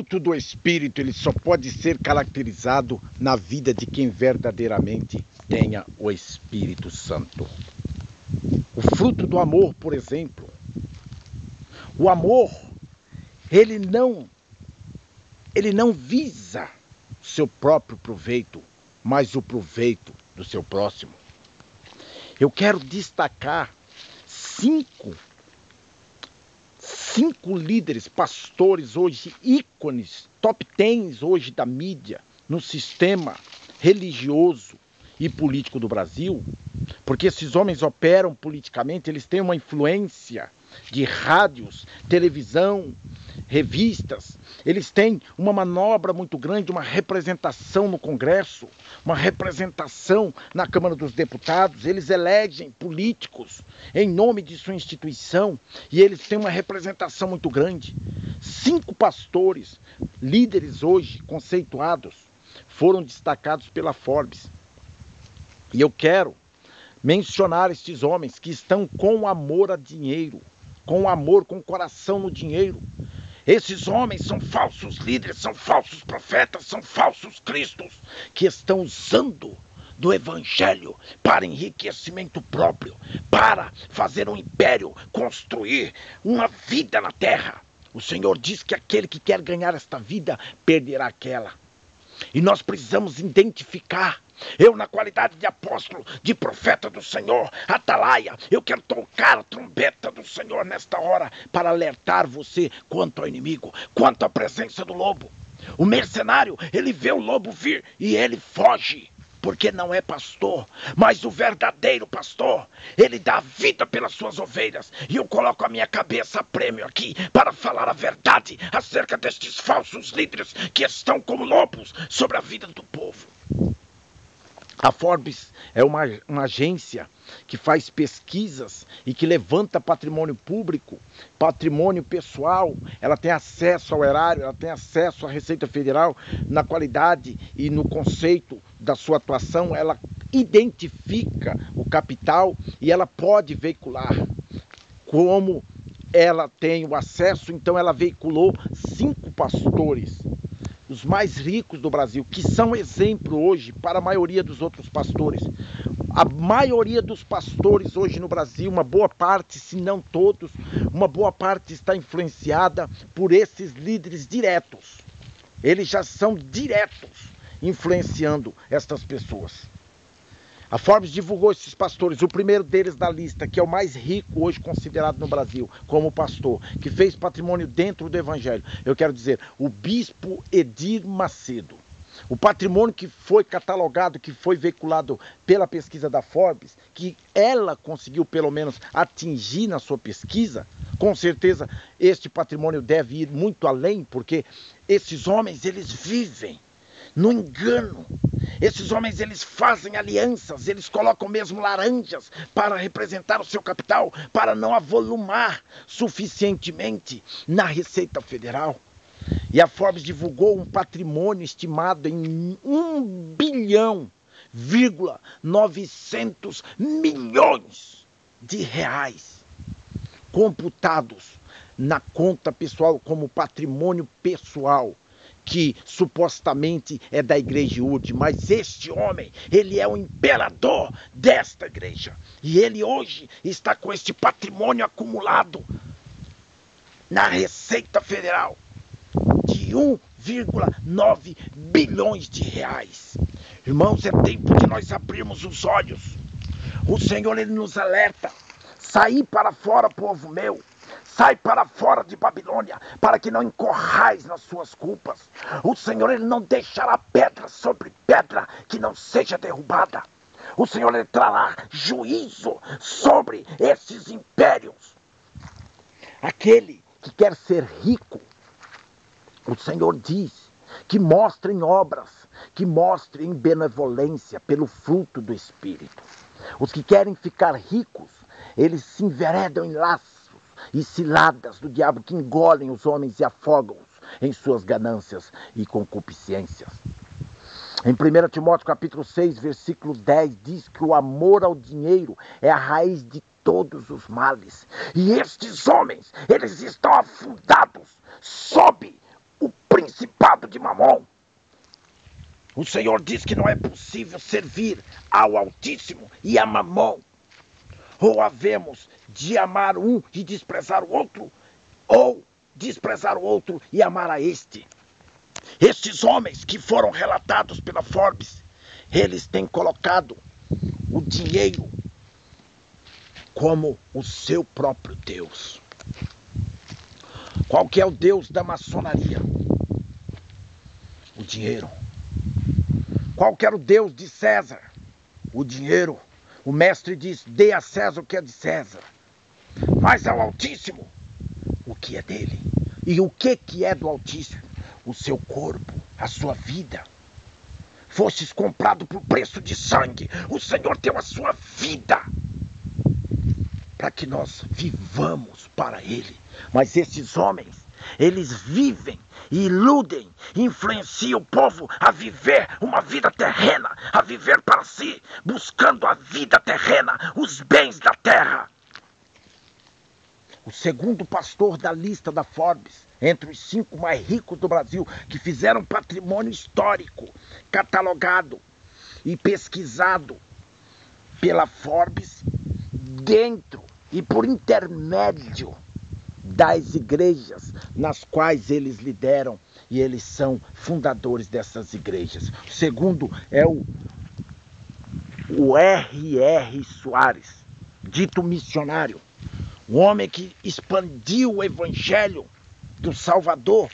fruto do Espírito, ele só pode ser caracterizado na vida de quem verdadeiramente tenha o Espírito Santo. O fruto do amor, por exemplo. O amor, ele não visa o seu próprio proveito, mas o proveito do seu próximo. Eu quero destacar cinco líderes, pastores hoje, ícones, top 10 hoje da mídia, no sistema religioso e político do Brasil, porque esses homens operam politicamente, eles têm uma influência de rádios, televisão, revistas, eles têm uma manobra muito grande, uma representação no Congresso, uma representação na Câmara dos Deputados, eles elegem políticos em nome de sua instituição e eles têm uma representação muito grande. 5 pastores, líderes hoje conceituados, foram destacados pela Forbes. E eu quero mencionar estes homens que estão com amor a dinheiro, com amor, com coração no dinheiro. Esses homens são falsos líderes, são falsos profetas, são falsos cristos, que estão usando do evangelho para enriquecimento próprio, para fazer um império, construir uma vida na terra. O Senhor diz que aquele que quer ganhar esta vida, perderá aquela. E nós precisamos identificar. Eu, na qualidade de apóstolo, de profeta do Senhor, atalaia, eu quero tocar a trombeta do Senhor nesta hora para alertar você quanto ao inimigo, quanto à presença do lobo. O mercenário, ele vê o lobo vir e ele foge, porque não é pastor, mas o verdadeiro pastor, ele dá a vida pelas suas ovelhas. E eu coloco a minha cabeça a prêmio aqui para falar a verdade acerca destes falsos líderes que estão como lobos sobre a vida do povo. A Forbes é uma agência que faz pesquisas e que levanta patrimônio público, patrimônio pessoal. Ela tem acesso ao erário, ela tem acesso à Receita Federal. Na qualidade e no conceito da sua atuação, ela identifica o capital e ela pode veicular. Como ela tem o acesso, então ela veiculou 5 pastores, os mais ricos do Brasil, que são exemplo hoje para a maioria dos outros pastores. A maioria dos pastores hoje no Brasil, uma boa parte, se não todos, uma boa parte está influenciada por esses líderes diretos. Eles já são diretos influenciando estas pessoas. A Forbes divulgou esses pastores, o primeiro deles da lista, que é o mais rico hoje considerado no Brasil, como pastor, que fez patrimônio dentro do Evangelho. Eu quero dizer, o bispo Edir Macedo. O patrimônio que foi catalogado, que foi veiculado pela pesquisa da Forbes, que ela conseguiu pelo menos atingir na sua pesquisa, com certeza este patrimônio deve ir muito além, porque esses homens, eles vivem no engano. Esses homens, eles fazem alianças, eles colocam mesmo laranjas para representar o seu capital, para não avolumar suficientemente na Receita Federal. E a Forbes divulgou um patrimônio estimado em 1,9 bilhões de reais, computados na conta pessoal como patrimônio pessoal, que supostamente é da igreja URD, mas este homem, ele é o imperador desta igreja. E ele hoje está com este patrimônio acumulado na Receita Federal de 1,9 bilhões de reais. Irmãos, é tempo de nós abrirmos os olhos. O Senhor, ele nos alerta. Saí para fora, povo meu. Sai para fora de Babilônia, para que não incorrais nas suas culpas. O Senhor, ele não deixará pedra sobre pedra que não seja derrubada. O Senhor, ele trará juízo sobre esses impérios. Aquele que quer ser rico, o Senhor diz que mostre em obras, que mostre em benevolência pelo fruto do Espírito. Os que querem ficar ricos, eles se enveredam em laços e ciladas do diabo que engolem os homens e afogam-os em suas ganâncias e concupiscências. Em 1 Timóteo capítulo 6, versículo 10, diz que o amor ao dinheiro é a raiz de todos os males. E estes homens, eles estão afundados sob o príncipe principado de Mamon. O Senhor diz que não é possível servir ao Altíssimo e a Mamon. Ou havemos de amar um e desprezar o outro, ou desprezar o outro e amar a este. Estes homens que foram relatados pela Forbes, eles têm colocado o dinheiro como o seu próprio Deus. Qual que é o Deus da maçonaria? O dinheiro. Qual que era o Deus de César? O dinheiro. O mestre diz, dê a César o que é de César. Mas ao Altíssimo, o que é dele? E o que é do Altíssimo? O seu corpo, a sua vida. Fostes comprado por preço de sangue. O Senhor deu a sua vida para que nós vivamos para Ele. Mas esses homens, eles vivem, iludem, influenciam o povo a viver uma vida terrena, a viver para si, buscando a vida terrena, os bens da terra. O segundo pastor da lista da Forbes, entre os 5 mais ricos do Brasil, que fizeram patrimônio histórico, catalogado e pesquisado pela Forbes, dentro e por intermédio das igrejas nas quais eles lideram, e eles são fundadores dessas igrejas. O segundo é o R.R. Soares, dito missionário, um homem que expandiu o evangelho do Salvador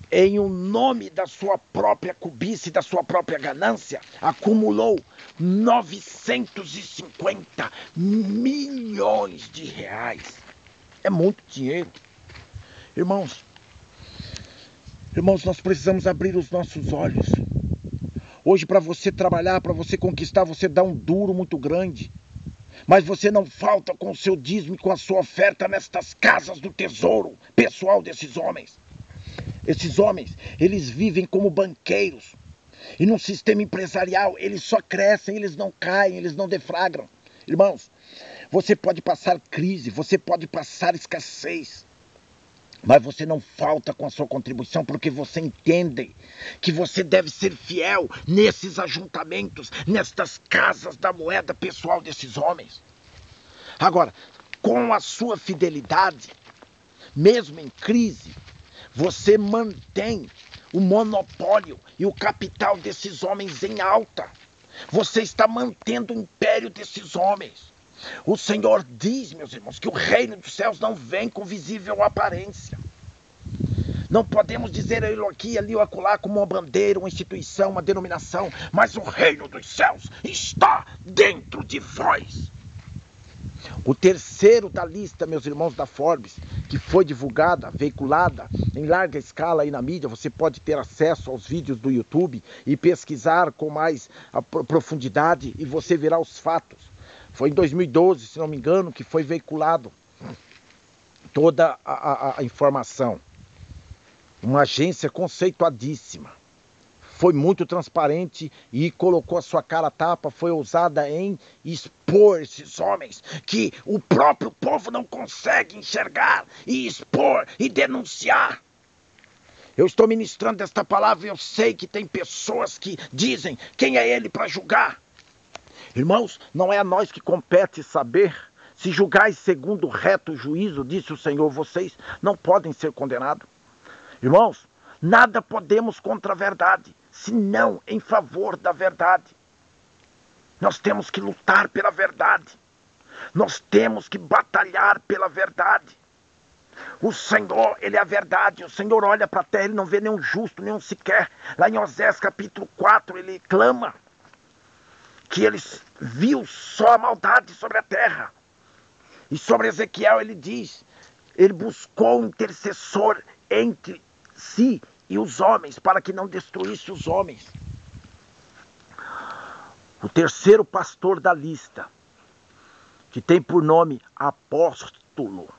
em um nome da sua própria cobiça e da sua própria ganância, acumulou 950 milhões de reais. É muito dinheiro. Irmãos, nós precisamos abrir os nossos olhos. Hoje, para você trabalhar, para você conquistar, você dá um duro muito grande. Mas você não falta com o seu dízimo e com a sua oferta nestas casas do tesouro pessoal desses homens. Esses homens, eles vivem como banqueiros. E num sistema empresarial, eles só crescem, eles não caem, eles não deflagram. Irmãos, você pode passar crise, você pode passar escassez. Mas você não falta com a sua contribuição, porque você entende que você deve ser fiel nesses ajuntamentos, nestas casas da moeda pessoal desses homens. Agora, com a sua fidelidade, mesmo em crise, você mantém o monopólio e o capital desses homens em alta. Você está mantendo o império desses homens. O Senhor diz, meus irmãos, que o reino dos céus não vem com visível aparência. Não podemos dizer ele aqui, ali ou acolá como uma bandeira, uma instituição, uma denominação, mas o reino dos céus está dentro de vós. O terceiro da lista, meus irmãos, da Forbes, que foi divulgada, veiculada em larga escala aí na mídia, você pode ter acesso aos vídeos do YouTube e pesquisar com mais profundidade e você verá os fatos. Foi em 2012, se não me engano, que foi veiculado toda a informação. Uma agência conceituadíssima. Foi muito transparente e colocou a sua cara a tapa, foi ousada em expor esses homens que o próprio povo não consegue enxergar e expor e denunciar. Eu estou ministrando esta palavra e eu sei que tem pessoas que dizem quem é ele para julgar. Irmãos, não é a nós que compete saber. Se julgais segundo o reto juízo, disse o Senhor, vocês não podem ser condenados. Irmãos, nada podemos contra a verdade, senão em favor da verdade. Nós temos que lutar pela verdade. Nós temos que batalhar pela verdade. O Senhor, Ele é a verdade. O Senhor olha para a terra, Ele não vê nenhum justo, nenhum sequer. Lá em Osés capítulo 4, Ele clama que Ele viu só a maldade sobre a terra. E sobre Ezequiel Ele diz, Ele buscou um intercessor entre si e os homens, para que não destruísse os homens. O terceiro pastor da lista, que tem por nome apóstolo,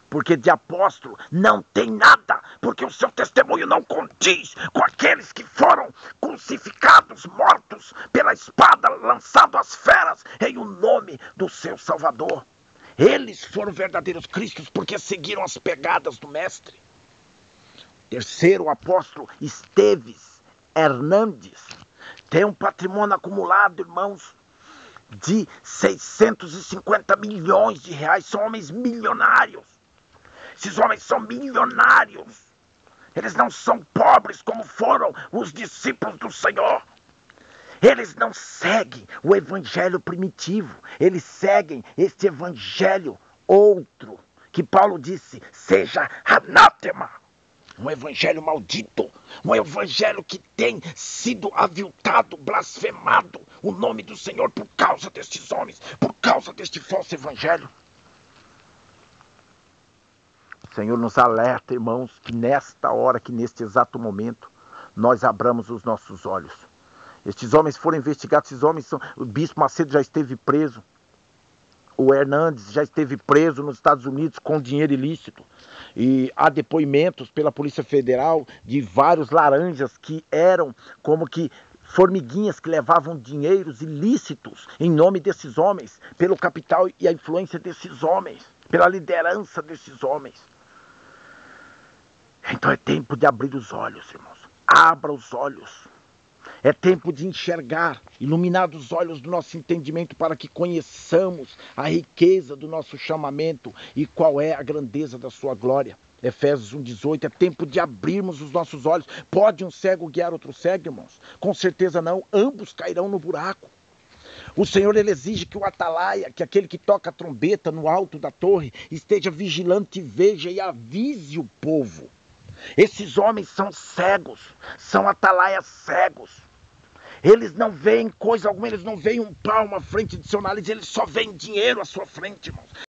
porque de apóstolo não tem nada, porque o seu testemunho não condiz com aqueles que foram crucificados, mortos pela espada, lançados às feras, em o nome do seu Salvador. Eles foram verdadeiros cristos, porque seguiram as pegadas do Mestre. Terceiro, o apóstolo Esteves Hernandes tem um patrimônio acumulado, irmãos, de 650 milhões de reais. São homens milionários. Esses homens são milionários. Eles não são pobres como foram os discípulos do Senhor. Eles não seguem o evangelho primitivo. Eles seguem este evangelho outro, que Paulo disse, seja anátema. Um evangelho maldito, um evangelho que tem sido aviltado, blasfemado o nome do Senhor por causa destes homens, por causa deste falso evangelho. O Senhor nos alerta, irmãos, que nesta hora, que neste exato momento, nós abramos os nossos olhos. Estes homens foram investigados, esses homens são... O Bispo Macedo já esteve preso. O Hernandes já esteve preso nos Estados Unidos com dinheiro ilícito. E há depoimentos pela Polícia Federal de vários laranjas que eram como que formiguinhas que levavam dinheiros ilícitos em nome desses homens, pelo capital e a influência desses homens, pela liderança desses homens. Então é tempo de abrir os olhos, irmãos. Abra os olhos. É tempo de enxergar, iluminar os olhos do nosso entendimento para que conheçamos a riqueza do nosso chamamento e qual é a grandeza da sua glória. Efésios 1,18, é tempo de abrirmos os nossos olhos. Pode um cego guiar outro cego, irmãos? Com certeza não, ambos cairão no buraco. O Senhor, ele exige que o atalaia, que aquele que toca a trombeta no alto da torre, esteja vigilante, veja e avise o povo. Esses homens são cegos, são atalaias cegos. Eles não veem coisa alguma, eles não veem um palmo à frente de seu nariz, eles só veem dinheiro à sua frente, irmãos.